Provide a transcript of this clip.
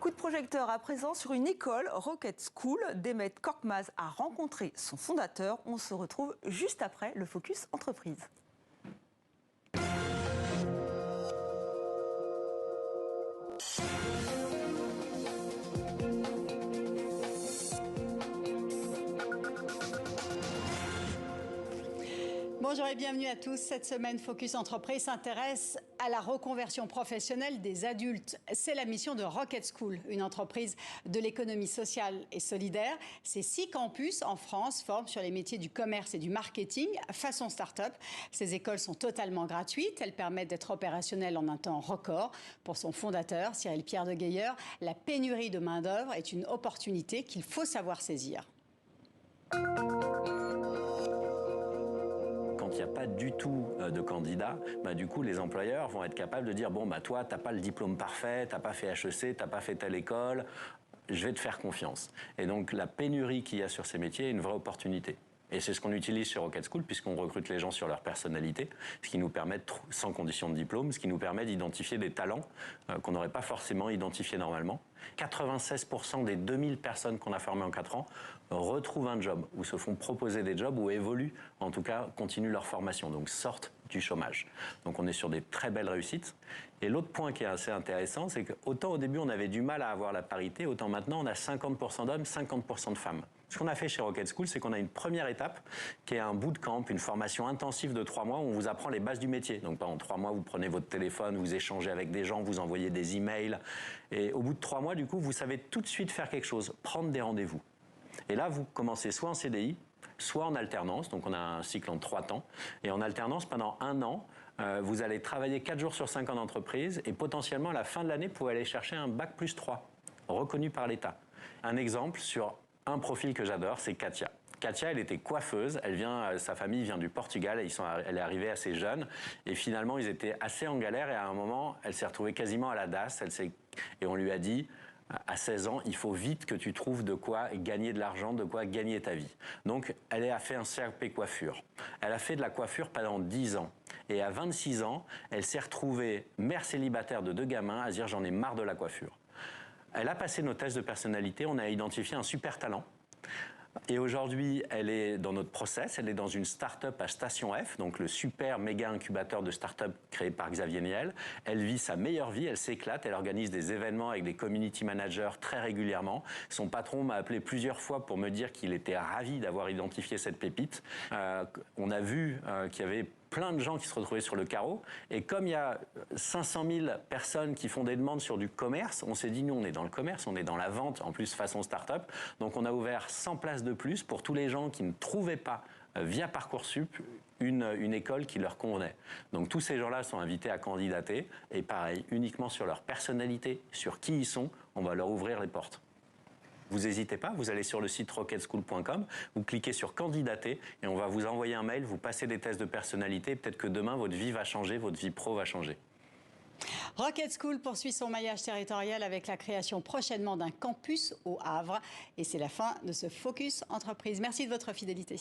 Coup de projecteur à présent sur une école, Rocket School. Demet Korkmaz a rencontré son fondateur. On se retrouve juste après le Focus Entreprise. Bonjour et bienvenue à tous. Cette semaine, Focus Entreprise s'intéresse à la reconversion professionnelle des adultes. C'est la mission de Rocket School, une entreprise de l'économie sociale et solidaire. Ces 6 campus en France forment sur les métiers du commerce et du marketing façon start-up. Ces écoles sont totalement gratuites. Elles permettent d'être opérationnelles en un temps record. Pour son fondateur, Cyril Pierre de Geyer, la pénurie de main-d'œuvre est une opportunité qu'il faut savoir saisir. Il n'y a pas du tout de candidats, du coup les employeurs vont être capables de dire bon toi t'as pas le diplôme parfait, t'as pas fait HEC, t'as pas fait telle école, je vais te faire confiance. Et donc la pénurie qu'il y a sur ces métiers est une vraie opportunité. Et c'est ce qu'on utilise chez Rocket School puisqu'on recrute les gens sur leur personnalité, ce qui nous permet, sans condition de diplôme, ce qui nous permet d'identifier des talents qu'on n'aurait pas forcément identifiés normalement. 96% des 2000 personnes qu'on a formées en 4 ans retrouvent un job, ou se font proposer des jobs, ou évoluent, en tout cas continuent leur formation, donc sortent du chômage. Donc on est sur des très belles réussites. Et l'autre point qui est assez intéressant, c'est qu'autant au début on avait du mal à avoir la parité, autant maintenant on a 50% d'hommes, 50% de femmes. Ce qu'on a fait chez Rocket School, c'est qu'on a une première étape qui est un bootcamp, une formation intensive de 3 mois où on vous apprend les bases du métier. Donc pendant 3 mois, vous prenez votre téléphone, vous échangez avec des gens, vous envoyez des emails. Et au bout de 3 mois, du coup, vous savez tout de suite faire quelque chose, prendre des rendez-vous. Et là, vous commencez soit en CDI, soit en alternance. Donc on a un cycle en 3 temps. Et en alternance, pendant 1 an, vous allez travailler 4 jours sur 5 en entreprise et potentiellement à la fin de l'année, vous pouvez aller chercher un bac+3 reconnu par l'État. Un exemple sur un profil que j'adore, c'est Katia. Katia, elle était coiffeuse, sa famille vient du Portugal, elle est arrivée assez jeune, et finalement ils étaient assez en galère, et à un moment, elle s'est retrouvée quasiment à la DAS, et on lui a dit, à 16 ans, il faut vite que tu trouves de quoi gagner de l'argent, de quoi gagner ta vie. Donc, elle a fait un CAP coiffure. Elle a fait de la coiffure pendant 10 ans. Et à 26 ans, elle s'est retrouvée mère célibataire de 2 gamins à dire, j'en ai marre de la coiffure. Elle a passé nos tests de personnalité, on a identifié un super talent. Et aujourd'hui, elle est dans notre process, elle est dans une start-up à Station F, donc le super méga incubateur de start-up créé par Xavier Niel. Elle vit sa meilleure vie, elle s'éclate, elle organise des événements avec des community managers très régulièrement. Son patron m'a appelé plusieurs fois pour me dire qu'il était ravi d'avoir identifié cette pépite. On a vu qu'il y avait plein de gens qui se retrouvaient sur le carreau. Et comme il y a 500 000 personnes qui font des demandes sur du commerce, on s'est dit, nous, on est dans le commerce, on est dans la vente, en plus façon start-up. Donc, on a ouvert 100 places de plus pour tous les gens qui ne trouvaient pas, via Parcoursup, une école qui leur convenait. Donc, tous ces gens-là sont invités à candidater. Et pareil, uniquement sur leur personnalité, sur qui ils sont, on va leur ouvrir les portes. Vous n'hésitez pas, vous allez sur le site rocketschool.com, vous cliquez sur candidater et on va vous envoyer un mail, vous passez des tests de personnalité, peut-être que demain votre vie va changer, votre vie pro va changer. Rocket School poursuit son maillage territorial avec la création prochainement d'un campus au Havre. Et c'est la fin de ce Focus Entreprise. Merci de votre fidélité.